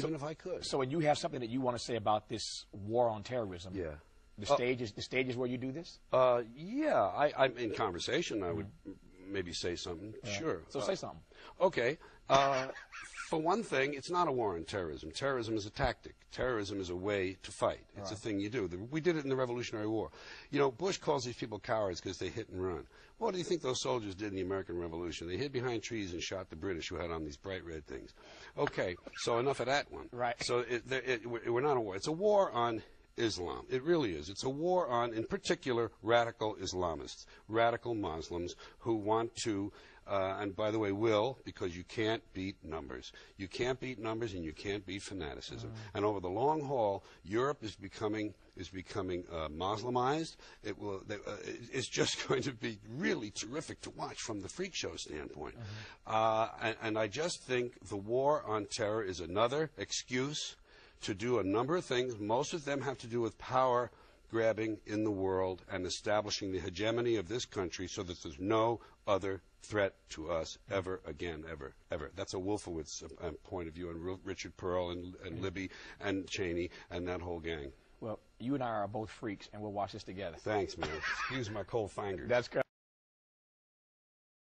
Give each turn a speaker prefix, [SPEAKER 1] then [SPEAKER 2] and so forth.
[SPEAKER 1] even if I could.
[SPEAKER 2] So when you have something that you want to say about this war on terrorism,
[SPEAKER 1] Yeah.
[SPEAKER 2] the stage is where you do this?
[SPEAKER 1] Yeah, I'm in conversation. I would maybe say something.
[SPEAKER 2] Yeah.
[SPEAKER 1] Sure.
[SPEAKER 2] So say something.
[SPEAKER 1] Okay. For one thing, it's not a war on terrorism. Terrorism is a tactic. Terrorism is a way to fight. It's a thing you do. We did it in the Revolutionary War. You know, Bush calls these people cowards because they hit and run. What do you think those soldiers did in the American Revolution? They hid behind trees and shot the British who had on these bright red things. Okay, so enough of that one.
[SPEAKER 2] Right.
[SPEAKER 1] So we're not a war. It's a war on Islam. It really is. It's a war on, in particular, radical Islamists, radical Muslims who want to, and by the way, will, because you can't beat numbers. You can't beat numbers and you can't beat fanaticism. And over the long haul, Europe is becoming Muslimized. It's just going to be really terrific to watch from the freak show standpoint. And I just think the war on terror is another excuse to do a number of things. Most of them have to do with power grabbing in the world and establishing the hegemony of this country so that there's no other threat to us ever again, ever, ever. That's a Wolfowitz point of view, and Richard Pearl and Libby and Cheney and that whole gang.
[SPEAKER 2] Well, you and I are both freaks, and we'll watch this together.
[SPEAKER 1] Thanks, man. Excuse my cold fingers.
[SPEAKER 2] That's correct.